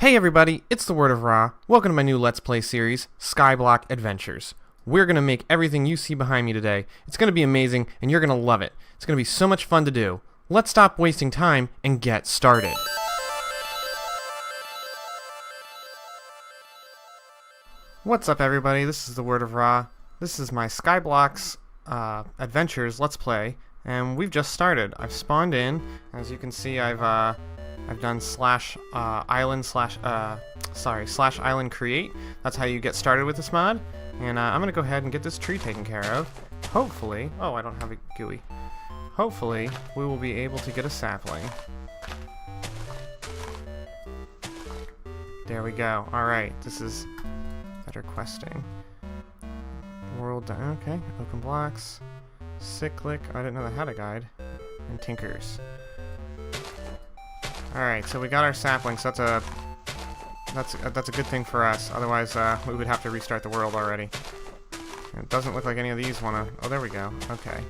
Hey everybody, it's TheWerdOfRa. Welcome to my new Let's Play series, Skyblock Adventures. We're going to make everything you see behind me today. It's going to be amazing, and you're going to love it. It's going to be so much fun to do. Let's stop wasting time and get started. What's up everybody, this is TheWerdOfRa. This is my Skyblock Adventures Let's Play, and we've just started. I've spawned in. As you can see, I've done /island create. That's how you get started with this mod. And I'm gonna go ahead and get this tree taken care of. Hopefully, oh, I don't have a GUI. Hopefully, we will be able to get a sapling. There we go. Alright, this is better questing. World done. Okay, open blocks. Cyclic. I didn't know that had a guide. And tinkers. Alright, so we got our saplings. That's a good thing for us. Otherwise, we would have to restart the world already. And it doesn't look like any of these want to... Oh, there we go. Okay.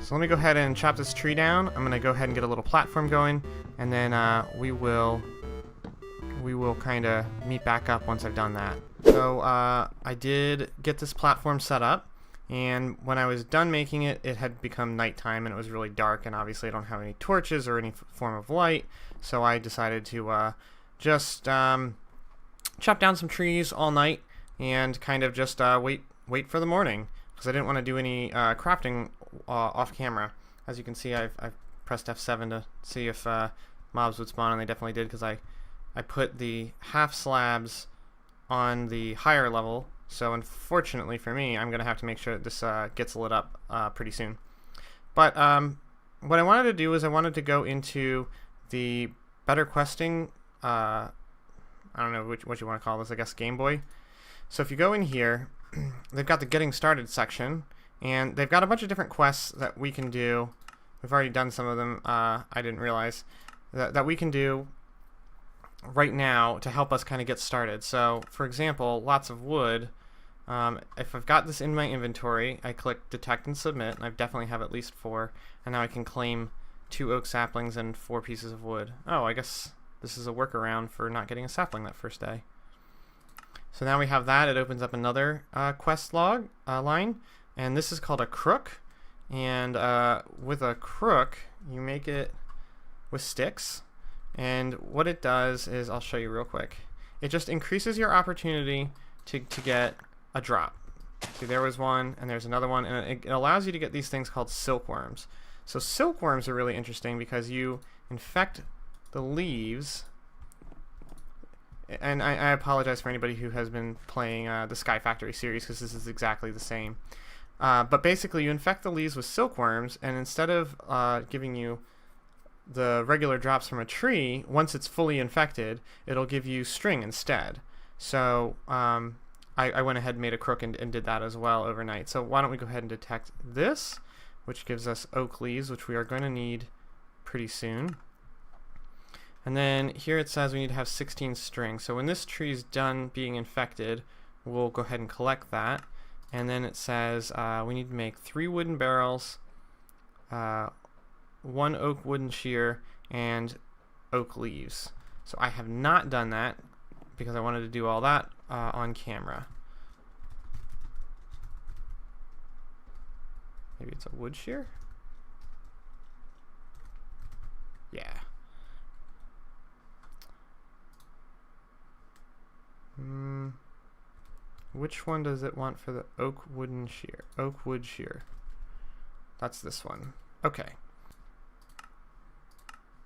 So let me go ahead and chop this tree down. I'm going to go ahead and get a little platform going, and then we will kind of meet back up once I've done that. So I did get this platform set up. And when I was done making it, it had become nighttime and it was really dark, and obviously I don't have any torches or any form of light, so I decided to just chop down some trees all night and kind of just wait for the morning, because I didn't want to do any crafting off camera. As you can see, I've pressed F7 to see if mobs would spawn, and they definitely did, because I put the half slabs on the higher level. So unfortunately for me, I'm going to have to make sure that this gets lit up pretty soon. But what I wanted to do is I wanted to go into the better questing, I don't know what you want to call this, I guess Game Boy. So if you go in here, they've got the Getting Started section, and they've got a bunch of different quests that we can do. We've already done some of them, I didn't realize, that we can do right now to help us kind of get started. So for example, lots of wood. If I've got this in my inventory, I click detect and submit, and I definitely have at least 4, and now I can claim 2 oak saplings and 4 pieces of wood. Oh, I guess this is a workaround for not getting a sapling that first day. So now we have that. It opens up another quest log line, and this is called a crook. And with a crook, you make it with sticks. And what it does is, I'll show you real quick. It just increases your opportunity to get a drop. See, there was one, and there's another one, and it allows you to get these things called silkworms. So silkworms are really interesting because you infect the leaves. And I apologize for anybody who has been playing the Sky Factory series, because this is exactly the same. But basically, you infect the leaves with silkworms, and instead of giving you the regular drops from a tree, once it's fully infected, it'll give you string instead. So I went ahead and made a crook and did that as well overnight. So why don't we go ahead and detect this, which gives us oak leaves, which we are going to need pretty soon. And then here it says we need to have 16 string. So when this tree is done being infected, we'll go ahead and collect that. And then it says we need to make 3 wooden barrels, 1 oak wooden shear, and oak leaves. So I have not done that because I wanted to do all that on camera. Maybe it's a wood shear? Yeah. Which one does it want for the oak wooden shear? Oak wood shear. That's this one. Okay.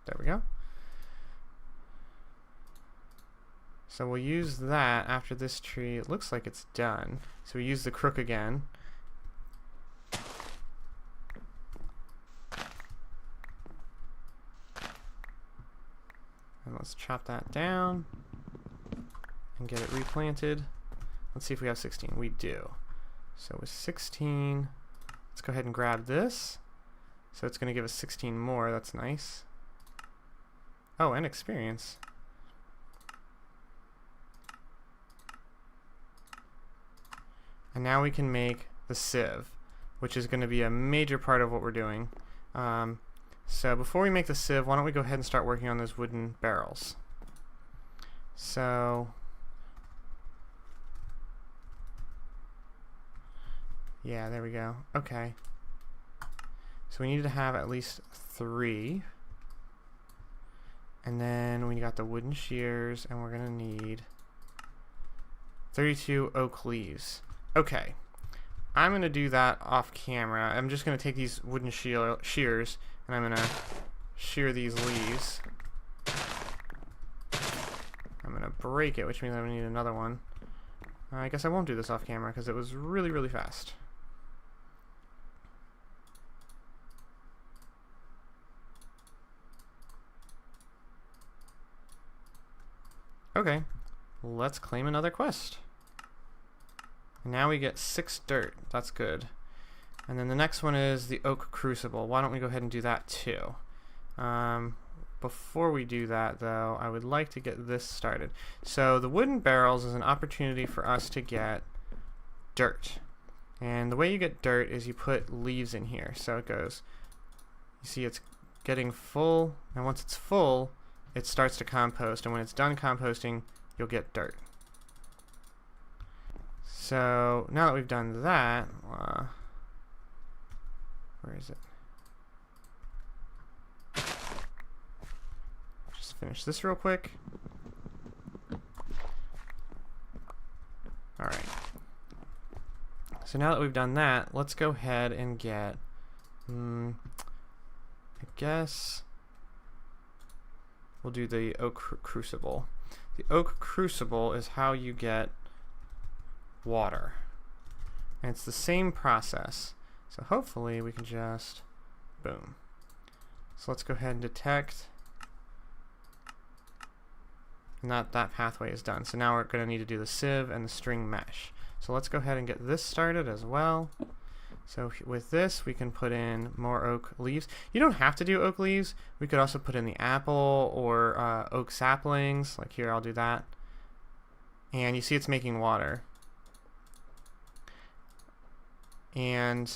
There we go. So we'll use that after this tree. It looks like it's done. So we use the crook again. And let's chop that down and get it replanted. Let's see if we have 16. We do. So with 16, let's go ahead and grab this. So it's going to give us 16 more. That's nice. Oh, and experience. And now we can make the sieve, which is going to be a major part of what we're doing. So before we make the sieve, why don't we go ahead and start working on those wooden barrels. So yeah, there we go. Okay. So we need to have at least 3. And then we got the wooden shears, and we're gonna need 32 oak leaves. Okay. I'm gonna do that off camera. I'm just gonna take these wooden shears, and I'm gonna shear these leaves. I'm gonna break it, which means I'm gonna need another one. I guess I won't do this off camera because it was really, really fast. Okay, let's claim another quest. And now we get 6 dirt. That's good. And then the next one is the oak crucible. Why don't we go ahead and do that too? Before we do that, though, I would like to get this started. So the wooden barrels is an opportunity for us to get dirt. And the way you get dirt is you put leaves in here. So it goes, you see it's getting full, and once it's full, it starts to compost, and when it's done composting, you'll get dirt. So now that we've done that, where is it? Just finish this real quick. Alright. So now that we've done that, let's go ahead and get, I guess we'll do the oak crucible. The oak crucible is how you get water. And it's the same process. So hopefully we can just, boom. So let's go ahead and detect. And that pathway is done. So now we're going to need to do the sieve and the string mesh. So let's go ahead and get this started as well. So with this, we can put in more oak leaves. You don't have to do oak leaves. We could also put in the apple or oak saplings. Like here, I'll do that. And you see it's making water. And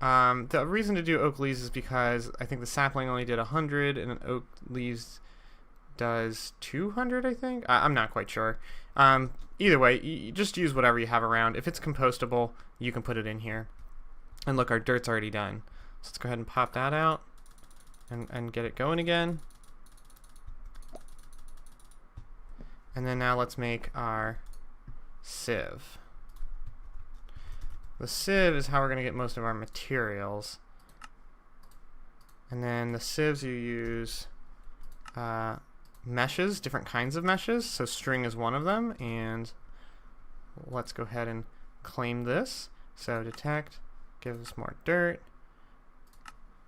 the reason to do oak leaves is because I think the sapling only did 100 and an oak leaves does 200, I think. I'm not quite sure. Either way, you just use whatever you have around. If it's compostable, you can put it in here. And look, our dirt's already done. So let's go ahead and pop that out and get it going again. And then now let's make our sieve. The sieve is how we're going to get most of our materials. And then the sieves you use meshes, different kinds of meshes. So string is one of them. And let's go ahead and claim this. So detect, give us more dirt.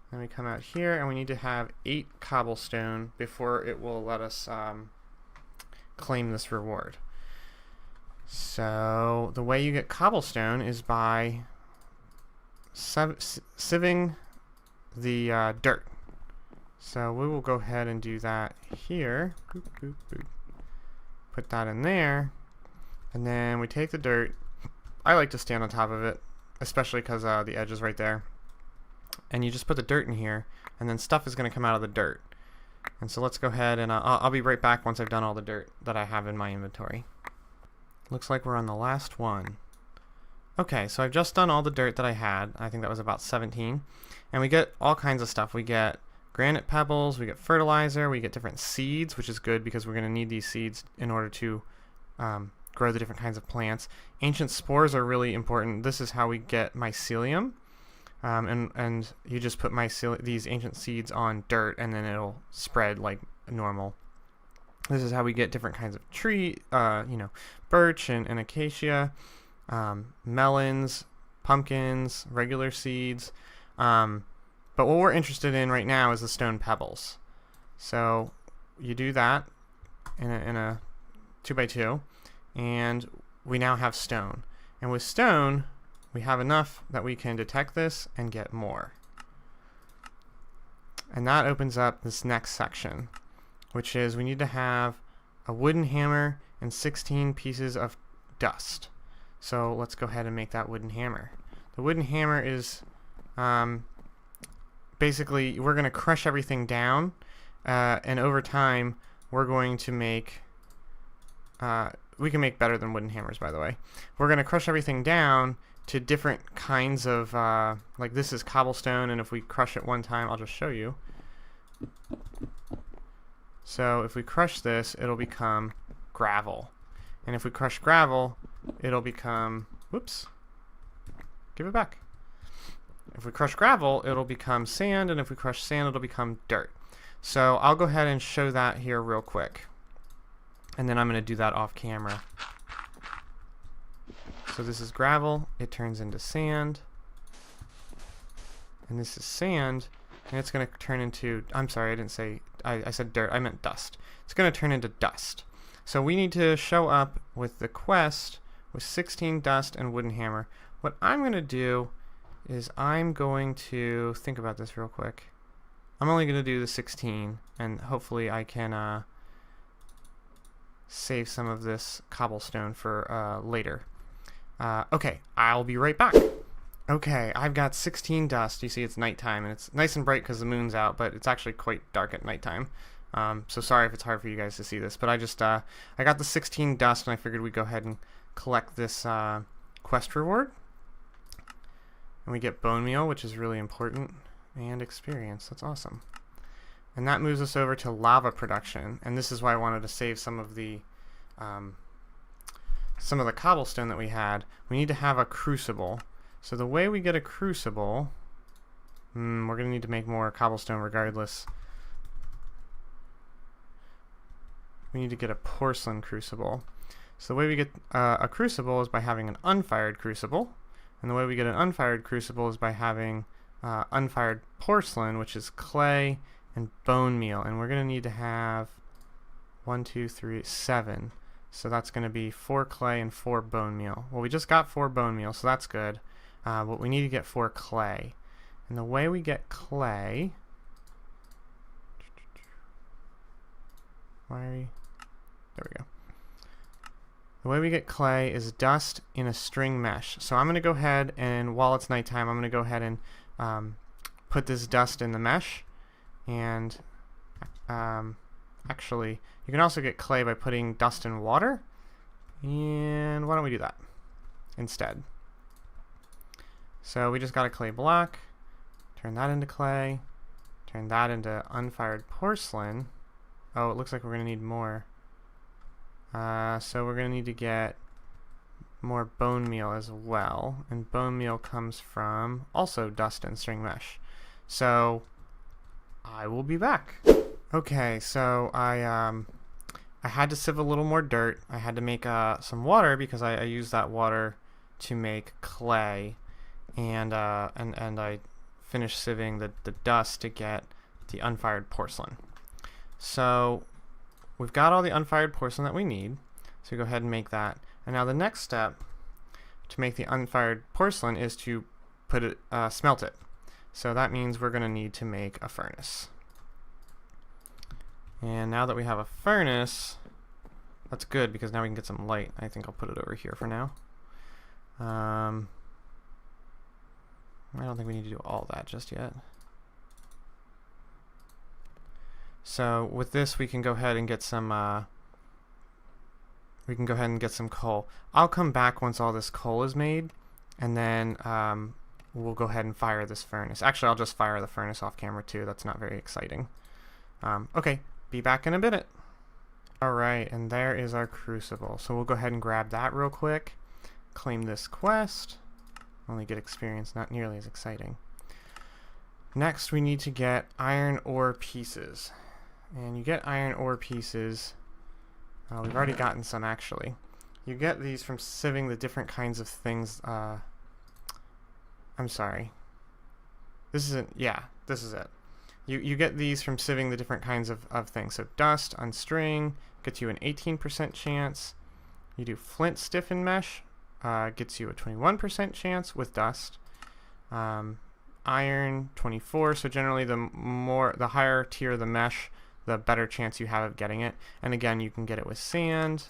Then we come out here and we need to have 8 cobblestone before it will let us claim this reward. So the way you get cobblestone is by sieving the dirt. So we will go ahead and do that here. Boop, boop, boop. Put that in there. And then we take the dirt. I like to stand on top of it, especially because the edge is right there. And you just put the dirt in here, and then stuff is going to come out of the dirt. And so let's go ahead and I'll be right back once I've done all the dirt that I have in my inventory. Looks like we're on the last one. Okay, so I've just done all the dirt that I had. I think that was about 17. And we get all kinds of stuff. We get granite pebbles, we get fertilizer, we get different seeds, which is good because we're going to need these seeds in order to grow the different kinds of plants. Ancient spores are really important. This is how we get mycelium. And you just put these ancient seeds on dirt and then it'll spread like normal. This is how we get different kinds of tree, birch and acacia, melons, pumpkins, regular seeds. But what we're interested in right now is the stone pebbles. So you do that in a 2x2, and we now have stone. And with stone, we have enough that we can detect this and get more. And that opens up this next section, which is we need to have a wooden hammer and 16 pieces of dust. So let's go ahead and make that wooden hammer. The wooden hammer is basically we're going to crush everything down, and over time we're going to make, we can make better than wooden hammers, by the way. We're going to crush everything down to different kinds of, like this is cobblestone, and if we crush it one time, I'll just show you. So if we crush this, it'll become gravel. And if we crush gravel, it'll become, whoops, give it back. If we crush gravel, it'll become sand, and if we crush sand, it'll become dirt. So I'll go ahead and show that here real quick. And then I'm going to do that off camera. So this is gravel, it turns into sand. And this is sand, and it's going to turn into, I'm sorry, I didn't say, I said dirt, I meant dust. It's going to turn into dust. So we need to show up with the quest with 16 dust and wooden hammer. What I'm going to do is I'm going to think about this real quick. I'm only going to do the 16, and hopefully I can save some of this cobblestone for later. Okay, I'll be right back. Okay, I've got 16 dust. You see it's nighttime, and it's nice and bright because the moon's out, but it's actually quite dark at nighttime. So sorry if it's hard for you guys to see this, but I just I got the 16 dust, and I figured we'd go ahead and collect this quest reward. And we get bone meal, which is really important, and experience. That's awesome. And that moves us over to lava production, and this is why I wanted to save some of the cobblestone that we had. We need to have a crucible. So the way we get a crucible, we're going to need to make more cobblestone regardless. We need to get a porcelain crucible. So the way we get a crucible is by having an unfired crucible. And the way we get an unfired crucible is by having unfired porcelain, which is clay and bone meal. And we're going to need to have 1, 2, 3, 7. So that's going to be 4 clay and 4 bone meal. Well, we just got 4 bone meal, so that's good. But we need to get 4 clay. And the way we get clay... There we go. The way we get clay is dust in a string mesh. So I'm going to go ahead and, while it's nighttime, I'm going to go ahead and put this dust in the mesh. And actually, you can also get clay by putting dust in water. And why don't we do that instead? So we just got a clay block. Turn that into clay. Turn that into unfired porcelain. Oh, it looks like we're going to need more. So we're going to need to get more bone meal as well. And bone meal comes from also dust and string mesh. So I will be back. Okay, so I had to sieve a little more dirt. I had to make some water because I used that water to make clay. And I finished sieving the dust to get the unfired porcelain. So we've got all the unfired porcelain that we need, so we go ahead and make that. And now the next step to make the unfired porcelain is to put it, smelt it. So that means we're going to need to make a furnace. And now that we have a furnace, that's good because now we can get some light. I think I'll put it over here for now. I don't think we need to do all that just yet. So with this, we can go ahead and get some. Coal. I'll come back once all this coal is made, and then we'll go ahead and fire this furnace. Actually, I'll just fire the furnace off camera too. That's not very exciting. Okay, be back in a minute. All right, and there is our crucible. So we'll go ahead and grab that real quick. Claim this quest. Only get experience, not nearly as exciting. Next, we need to get iron ore pieces. And you get iron ore pieces. We've already gotten some, actually. You get these from sieving the different kinds of things. I'm sorry. This isn't, yeah, this is it. You get these from sieving the different kinds of things. So dust on string gets you an 18% chance. You do flint stiffen mesh, gets you a 21% chance with dust. Iron 24. So generally, the higher tier of the mesh, the better chance you have of getting it. And again, you can get it with sand,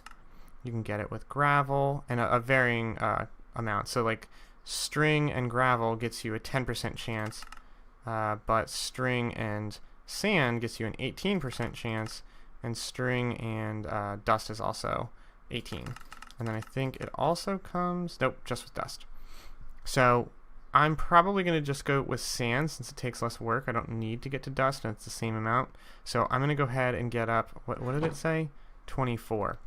you can get it with gravel, and a varying amount. So like string and gravel gets you a 10% chance but string and sand gets you an 18% chance, and string and dust is also 18. And then I think it also comes, nope, just with dust. So I'm probably going to just go with sand since it takes less work. I don't need to get to dust, and it's the same amount. So I'm going to go ahead and get up, what did it say? 24.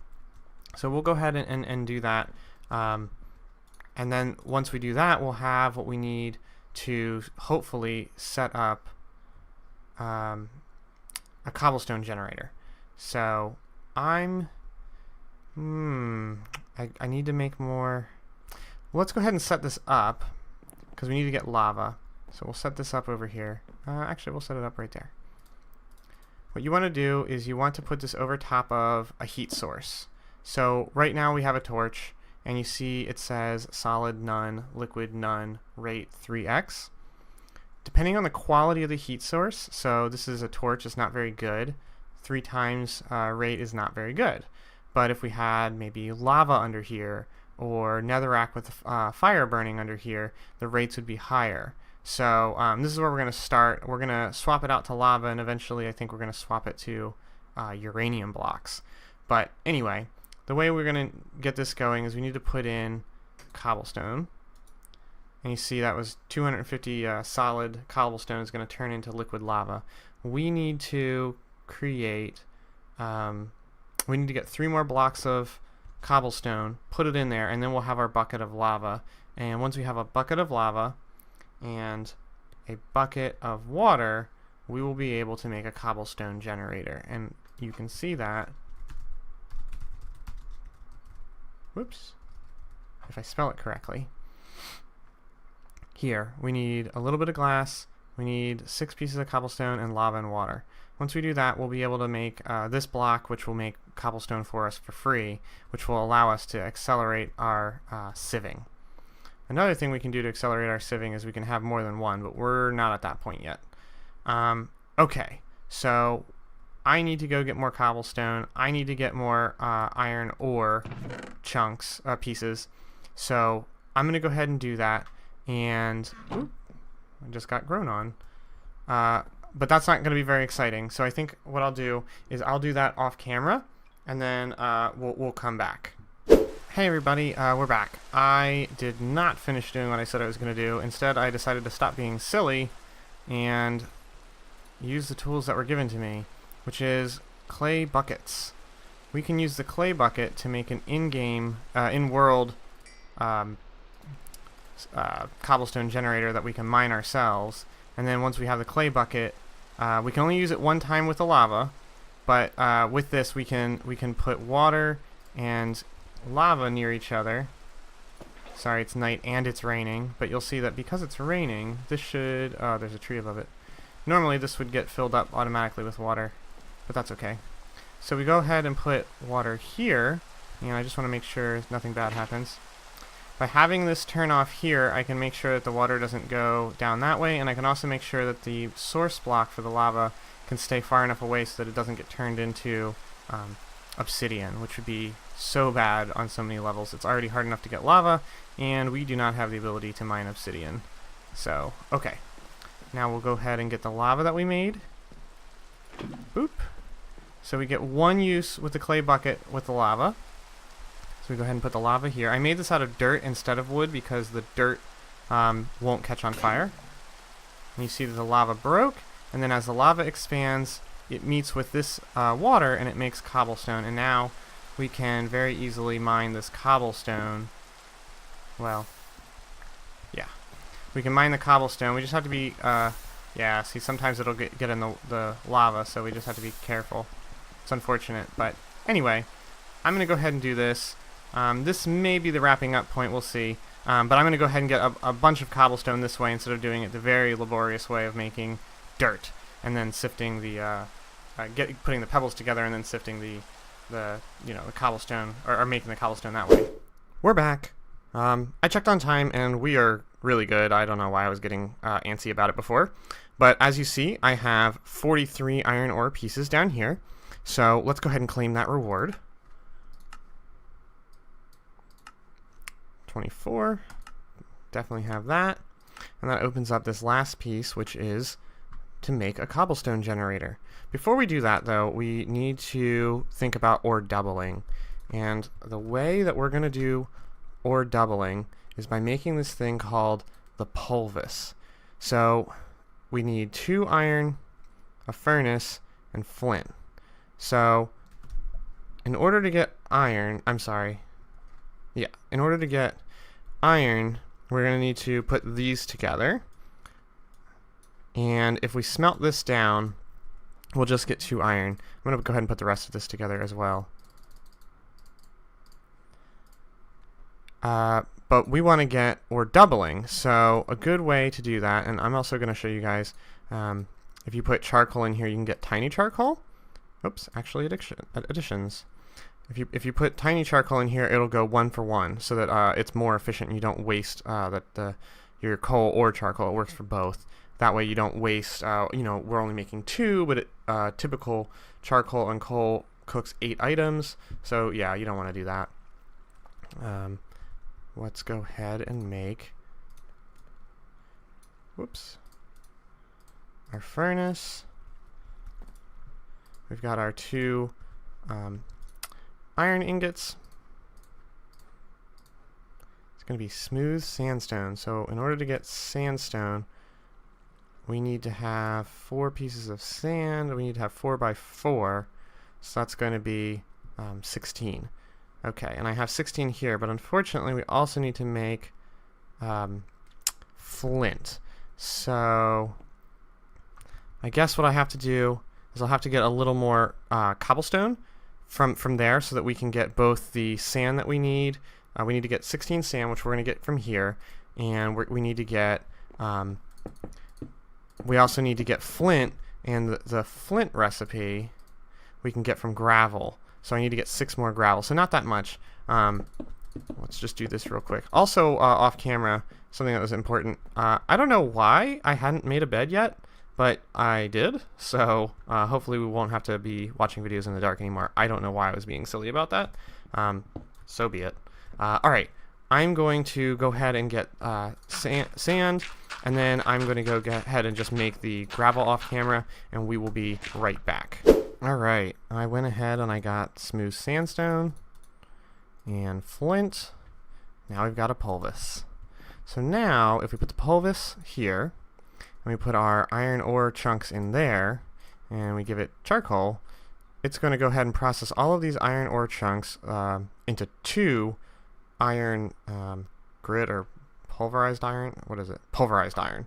So we'll go ahead and do that. And then once we do that, we'll have what we need to hopefully set up a cobblestone generator. So I need to make more. Well, let's go ahead and set this up because we need to get lava. So we'll set this up over here. Actually, we'll set it up right there. What you want to do is you want to put this over top of a heat source. So right now we have a torch, and you see it says solid none, liquid none, rate 3x. Depending on the quality of the heat source, so this is a torch, it's not very good. 3 times rate is not very good. But if we had maybe lava under here, or netherrack with fire burning under here, the rates would be higher. So this is where we're going to start. We're going to swap it out to lava, and eventually I think we're going to swap it to uranium blocks. But anyway, the way we're going to get this going is we need to put in cobblestone. And you see that was 250 solid cobblestone is going to turn into liquid lava. We need to create, we need to get 3 more blocks of cobblestone, put it in there, and then we'll have our bucket of lava. And once we have a bucket of lava and a bucket of water, we will be able to make a cobblestone generator. And you can see that, whoops, if I spell it correctly. Here, we need a little bit of glass, we need 6 pieces of cobblestone, and lava and water. Once we do that, we'll be able to make this block, which will make cobblestone for us for free, which will allow us to accelerate our sieving. Another thing we can do to accelerate our sieving is we can have more than one, but we're not at that point yet. Okay, so I need to go get more cobblestone. I need to get more iron ore chunks, pieces. So I'm going to go ahead and do that. And ooh, I just got grown on. But that's not going to be very exciting. So I think what I'll do is I'll do that off camera, and then we'll come back. Hey everybody, we're back. I did not finish doing what I said I was going to do. Instead, I decided to stop being silly and use the tools that were given to me, which is clay buckets. We can use the clay bucket to make an in-game, in-world cobblestone generator that we can mine ourselves. And then once we have the clay bucket, we can only use it one time with the lava, but with this we can put water and lava near each other. Sorry, it's night and it's raining, but you'll see that because it's raining, this should, there's a tree above it. Normally this would get filled up automatically with water, but that's okay. So we go ahead and put water here, and I just want to make sure nothing bad happens. By having this turn off here, I can make sure that the water doesn't go down that way, and I can also make sure that the source block for the lava can stay far enough away so that it doesn't get turned into obsidian, which would be so bad on so many levels. It's already hard enough to get lava, and we do not have the ability to mine obsidian. So, okay. Now we'll go ahead and get the lava that we made. Boop. So we get one use with the clay bucket with the lava. So we go ahead and put the lava here. I made this out of dirt instead of wood because the dirt won't catch on fire. And you see that the lava broke, and then as the lava expands, it meets with this water and it makes cobblestone. And now we can very easily mine this cobblestone. Well, yeah. We can mine the cobblestone. We just have to be, yeah, see, sometimes it'll get in the lava, so we just have to be careful. It's unfortunate, but anyway, I'm going to go ahead and do this. This may be the wrapping up point, we'll see. But I'm going to go ahead and get a bunch of cobblestone this way instead of doing it the very laborious way of making dirt and then sifting the, putting the pebbles together and then sifting the cobblestone, or making the cobblestone that way. We're back. I checked on time and we are really good. I don't know why I was getting antsy about it before. But as you see, I have 43 iron ore pieces down here. So let's go ahead and claim that reward. 24. Definitely have that. and that opens up this last piece, which is to make a cobblestone generator. Before we do that, though, we need to think about ore doubling. And the way that we're going to do ore doubling is by making this thing called the pulvis. So we need 2 iron, a furnace, and flint. So in order to get iron, in order to get iron, we're going to need to put these together. And if we smelt this down, we'll just get 2 iron. I'm going to go ahead and put the rest of this together as well. But we want to get ore doubling, so a good way to do that, and I'm also going to show you guys, if you put charcoal in here, you can get tiny charcoal. Oops, actually additions. If you put tiny charcoal in here, it'll go 1 for 1, so that it's more efficient and you don't waste your coal or charcoal. It works for both. That way you don't waste, we're only making 2, but typical charcoal and coal cooks 8 items, so yeah, you don't want to do that. Let's go ahead and make, our furnace. We've got our 2 iron ingots. It's going to be smooth sandstone. So in order to get sandstone, we need to have 4 pieces of sand. We need to have 4 by 4. So that's going to be 16. Okay, and I have 16 here, but unfortunately we also need to make flint. So I guess what I have to do is I'll have to get a little more cobblestone from there so that we can get both the sand that we need. We need to get 16 sand, which we're going to get from here, and we need to get, we also need to get flint, and the flint recipe we can get from gravel. So I need to get 6 more gravel, so not that much. Let's just do this real quick. Also, off camera, something that was important. I don't know why I hadn't made a bed yet, but I did. So hopefully we won't have to be watching videos in the dark anymore. I don't know why I was being silly about that. So be it. All right, I'm going to go ahead and get sand, and then I'm going to go ahead and just make the gravel off camera, and we will be right back. Alright, I went ahead and I got smooth sandstone and flint. Now we've got a pulvis. So now, if we put the pulvis here, and we put our iron ore chunks in there, and we give it charcoal, it's going to go ahead and process all of these iron ore chunks into 2 iron grit, or pulverized iron. What is it? Pulverized iron.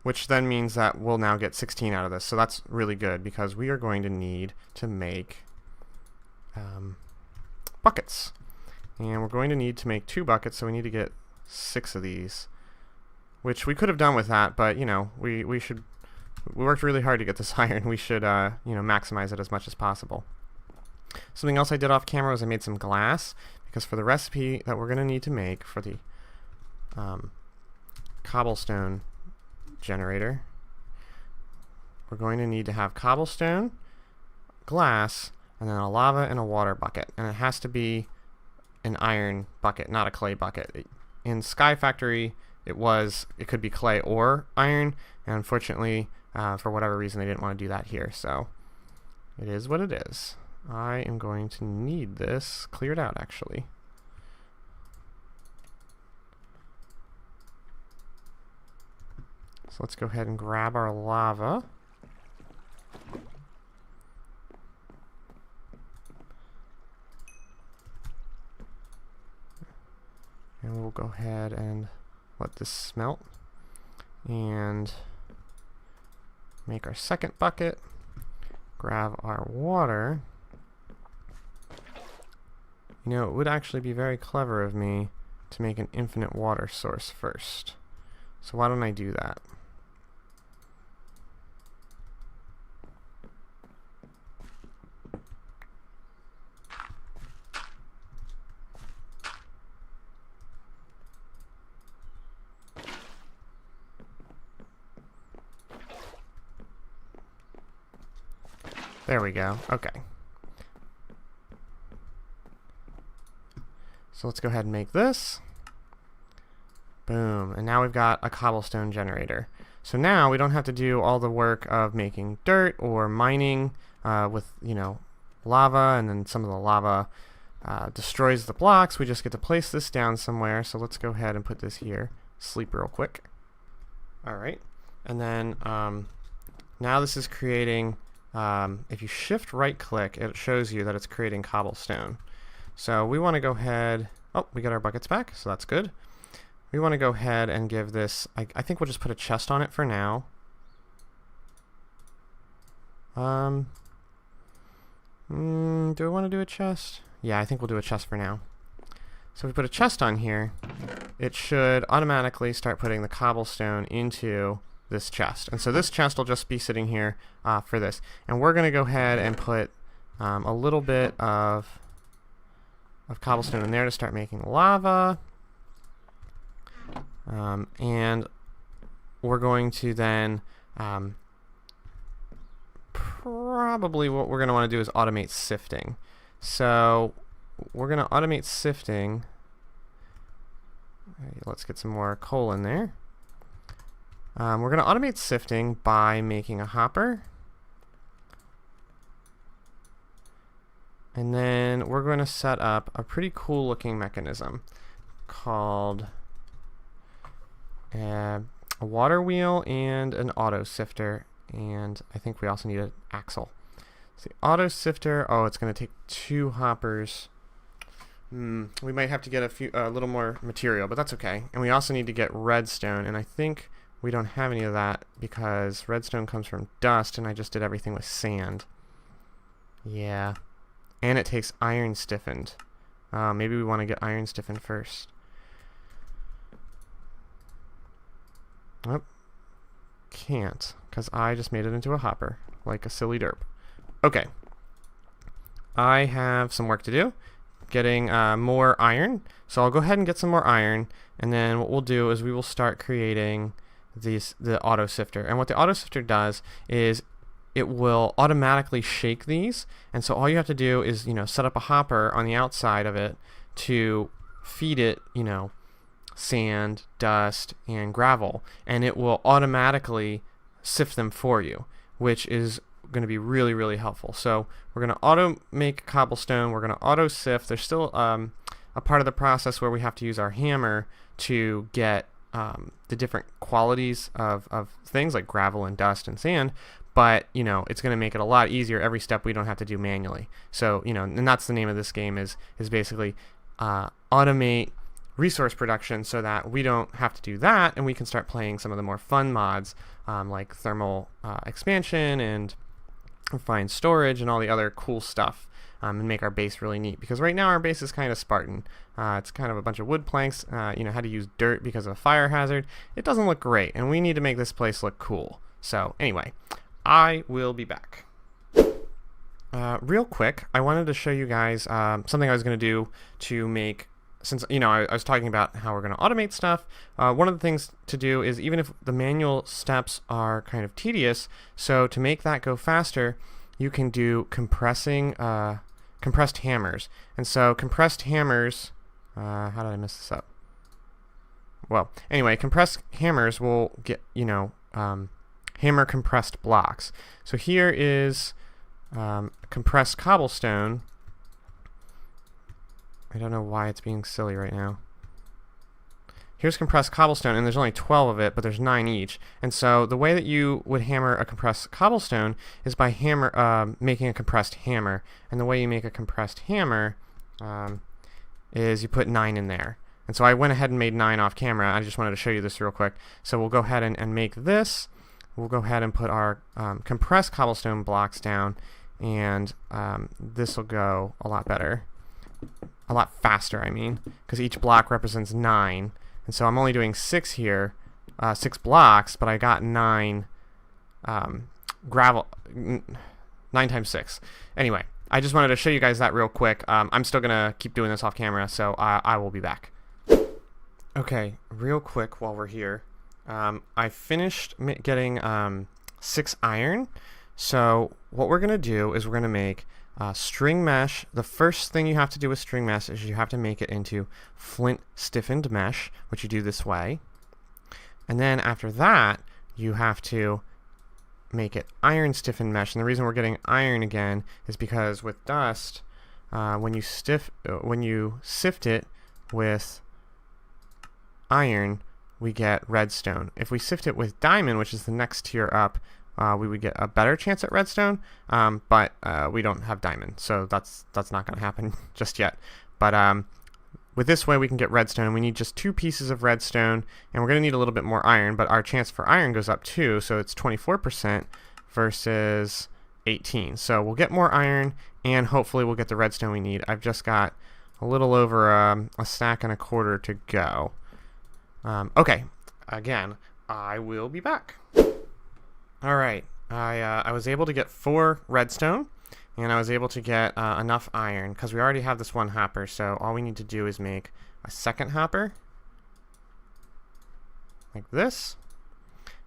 Which then means that we'll now get 16 out of this. So that's really good, because we are going to need to make buckets. And we're going to need to make 2 buckets, so we need to get 6 of these. Which we could have done with that, but, we worked really hard to get this iron. We should, maximize it as much as possible. Something else I did off camera was I made some glass, because for the recipe that we're going to need to make for the cobblestone generator, we're going to need to have cobblestone, glass, and then a lava and a water bucket. And it has to be an iron bucket, not a clay bucket. In Sky Factory, it could be clay or iron, and unfortunately, for whatever reason, they didn't want to do that here. So it is what it is. I am going to need this cleared out, actually. So let's go ahead and grab our lava. And we'll go ahead and let this smelt. And make our second bucket. Grab our water. It would actually be very clever of me to make an infinite water source first. So why don't I do that? There we go. Okay. So let's go ahead and make this. Boom. And now we've got a cobblestone generator. So now we don't have to do all the work of making dirt or mining with, lava, and then some of the lava destroys the blocks. We just get to place this down somewhere. So let's go ahead and put this here. Sleep real quick. All right. And then now this is creating, if you shift right click, it shows you that it's creating cobblestone. So we want to go ahead, oh, we got our buckets back, so that's good. We want to go ahead and give this, I think we'll just put a chest on it for now. Do I want to do a chest? Yeah, I think we'll do a chest for now. So if we put a chest on here, it should automatically start putting the cobblestone into this chest. And so this chest will just be sitting here for this. And we're going to go ahead and put a little bit of cobblestone in there to start making lava. And we're going to then probably what we're going to want to do is automate sifting. So we're going to automate sifting. Let's get some more coal in there. We're going to automate sifting by making a hopper. And then we're going to set up a pretty cool looking mechanism called a water wheel and an auto sifter, and I think we also need an axle. So the auto sifter, oh, it's going to take 2 hoppers. We might have to get a little more material, but that's okay. And we also need to get redstone, and I think we don't have any of that because redstone comes from dust, and I just did everything with sand. Yeah. And it takes iron stiffened. Maybe we want to get iron stiffened first. Oh, can't, because I just made it into a hopper, like a silly derp. Okay. I have some work to do, getting more iron. So I'll go ahead and get some more iron, and then what we'll do is we will start creating the auto sifter. And what the auto sifter does is it will automatically shake these, and so all you have to do is set up a hopper on the outside of it to feed it sand, dust, and gravel, and it will automatically sift them for you, which is going to be really, really helpful. So we're going to auto make cobblestone, we're going to auto sift. There's still a part of the process where we have to use our hammer to get the different qualities of things like gravel and dust and sand, but it's going to make it a lot easier every step we don't have to do manually. So and that's the name of this game, is basically automate resource production so that we don't have to do that, and we can start playing some of the more fun mods like thermal expansion and refined storage and all the other cool stuff, and make our base really neat, because right now our base is kind of Spartan. It's kind of a bunch of wood planks, had to use dirt because of a fire hazard. It doesn't look great, and we need to make this place look cool. So anyway, I will be back. Real quick, I wanted to show you guys something I was going to do to make, since I was talking about how we're going to automate stuff. One of the things to do is, even if the manual steps are kind of tedious, so to make that go faster, you can do compressed hammers. And so compressed hammers, how did I mess this up? Well, anyway, compressed hammers will get hammer compressed blocks. So here is compressed cobblestone. I don't know why it's being silly right now. Here's compressed cobblestone, and there's only 12 of it, but there's 9 each. And so the way that you would hammer a compressed cobblestone is by making a compressed hammer. And the way you make a compressed hammer is you put 9 in there. And so I went ahead and made 9 off camera. I just wanted to show you this real quick. So we'll go ahead and make this. We'll go ahead and put our compressed cobblestone blocks down, and this will go a lot better. A lot faster, I mean, because each block represents 9. And so I'm only doing 6 here, 6 blocks, but I got 9 gravel, 9 times 6. Anyway, I just wanted to show you guys that real quick. I'm still going to keep doing this off camera, so I will be back. Okay, real quick while we're here. I finished getting 6 iron. So what we're going to do is we're going to make string mesh, the first thing you have to do with string mesh is you have to make it into flint stiffened mesh, which you do this way. And then after that, you have to make it iron stiffened mesh. And the reason we're getting iron again is because with dust, when you sift it with iron, we get redstone. If we sift it with diamond, which is the next tier up, we would get a better chance at redstone, but we don't have diamond, so that's not going to happen just yet. But with this way, we can get redstone, and we need just 2 pieces of redstone, and we're going to need a little bit more iron, but our chance for iron goes up too, so it's 24% versus 18. So we'll get more iron, and hopefully we'll get the redstone we need. I've just got a little over a stack and a quarter to go. Okay, again, I will be back. Alright, I was able to get 4 redstone, and I was able to get enough iron, because we already have this one hopper, so all we need to do is make a second hopper, like this,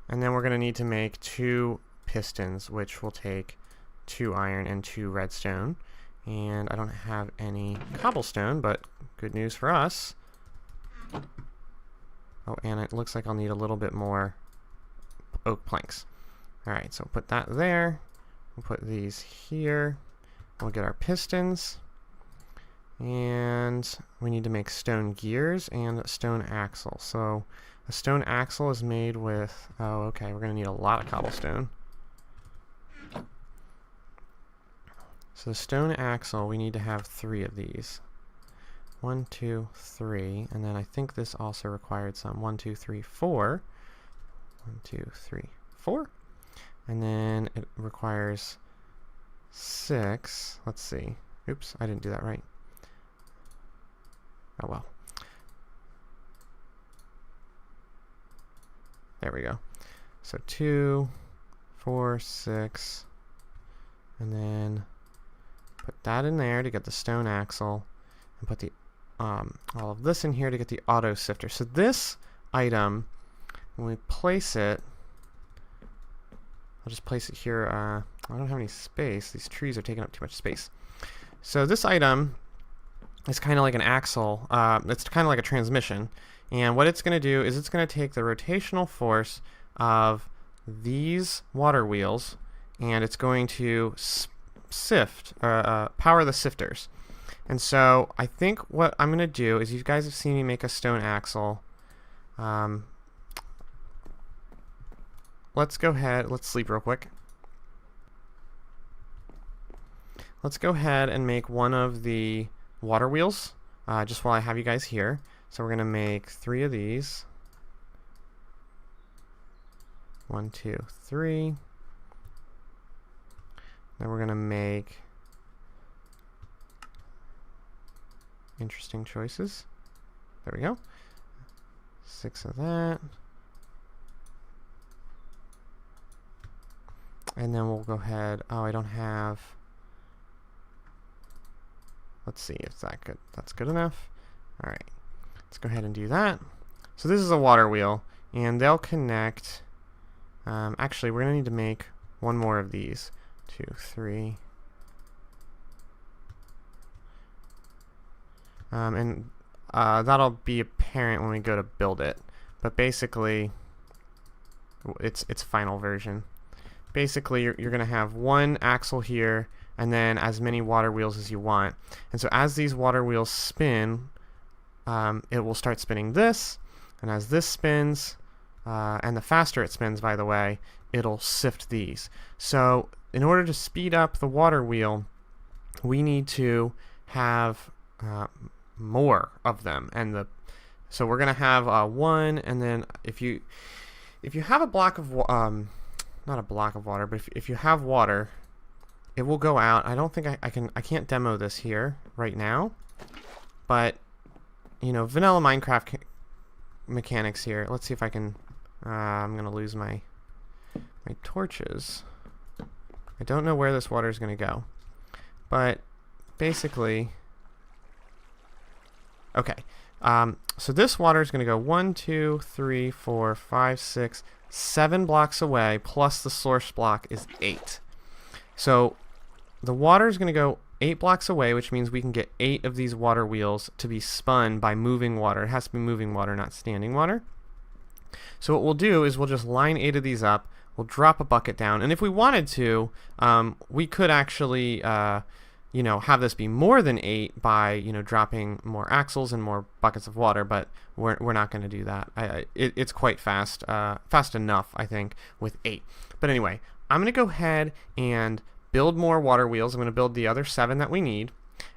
and then we're going to need to make 2 pistons, which will take 2 iron and 2 redstone, and I don't have any cobblestone, but good news for us. Oh, and it looks like I'll need a little bit more oak planks. Alright, so put that there. We'll put these here. We'll get our pistons. And we need to make stone gears and a stone axle. So a stone axle is made with... Oh, okay, we're going to need a lot of cobblestone. So the stone axle, we need to have 3 of these. 1, 2, 3, and then I think this also required some. 1, 2, 3, 4. 1, 2, 3, 4. And then it requires 6. Let's see. Oops, I didn't do that right. Oh well. There we go. So 2, 4, 6, and then put that in there to get the stone axle, and put the all of this in here to get the auto sifter. So this item, when we place it, I'll just place it here. I don't have any space. These trees are taking up too much space. So this item is kind of like an axle. It's kind of like a transmission. And what it's going to do is it's going to take the rotational force of these water wheels, and it's going to power the sifters. And so I think what I'm going to do is, you guys have seen me make a stone axle. Let's go ahead, let's sleep real quick. Let's go ahead and make one of the water wheels, just while I have you guys here. So we're going to make 3 of these. 1, 2, 3. Then we're going to make interesting choices. There we go. 6 of that. And then we'll go ahead. Oh, I don't have. Let's see if that's good enough. All right. Let's go ahead and do that. So this is a water wheel, and they'll connect. Actually, we're going to need to make one more of these. 2, 3. And that'll be apparent when we go to build it. But basically, it's final version. Basically, you're going to have one axle here, and then as many water wheels as you want. And so as these water wheels spin, it will start spinning this, and as this spins, and the faster it spins, by the way, it'll sift these. So in order to speed up the water wheel, we need to have more of them. And so we're going to have 1, and then if you have a block of not a block of water, but if you have water, it will go out. I don't think I can't demo this here right now, but you know, vanilla Minecraft mechanics here. Let's see if I can. I'm gonna lose my torches. I don't know where this water is gonna go, but basically, okay. So this water is gonna go 1, 2, 3, 4, 5, 6, 7 blocks away, plus the source block is 8. So the water is going to go 8 blocks away, which means we can get 8 of these water wheels to be spun by moving water. It has to be moving water, not standing water. So what we'll do is we'll just line 8 of these up. We'll drop a bucket down, and if we wanted to, we could actually, have this be more than 8 by, dropping more axles and more buckets of water, but we're not going to do that. It's quite fast, fast enough, I think, with 8. But anyway, I'm going to go ahead and build more water wheels. I'm going to build the other 7 that we need,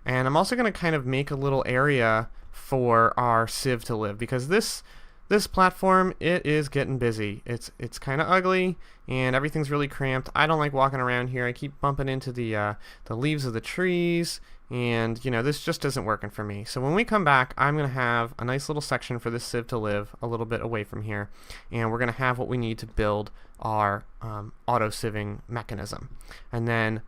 and I'm also going to kind of make a little area for our sieve to live, because this platform, it is getting busy. It's kind of ugly, and everything's really cramped. I don't like walking around here. I keep bumping into the leaves of the trees, and this just isn't working for me. So when we come back, I'm going to have a nice little section for this sieve to live a little bit away from here, and we're going to have what we need to build our auto sieving mechanism, and then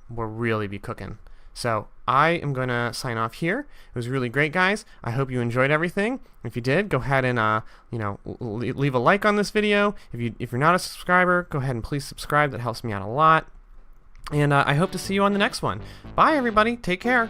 we'll really be cooking. So I am going to sign off here. It was really great, guys. I hope you enjoyed everything. If you did, go ahead and leave a like on this video. If you're not a subscriber, go ahead and please subscribe. That helps me out a lot. And I hope to see you on the next one. Bye, everybody. Take care.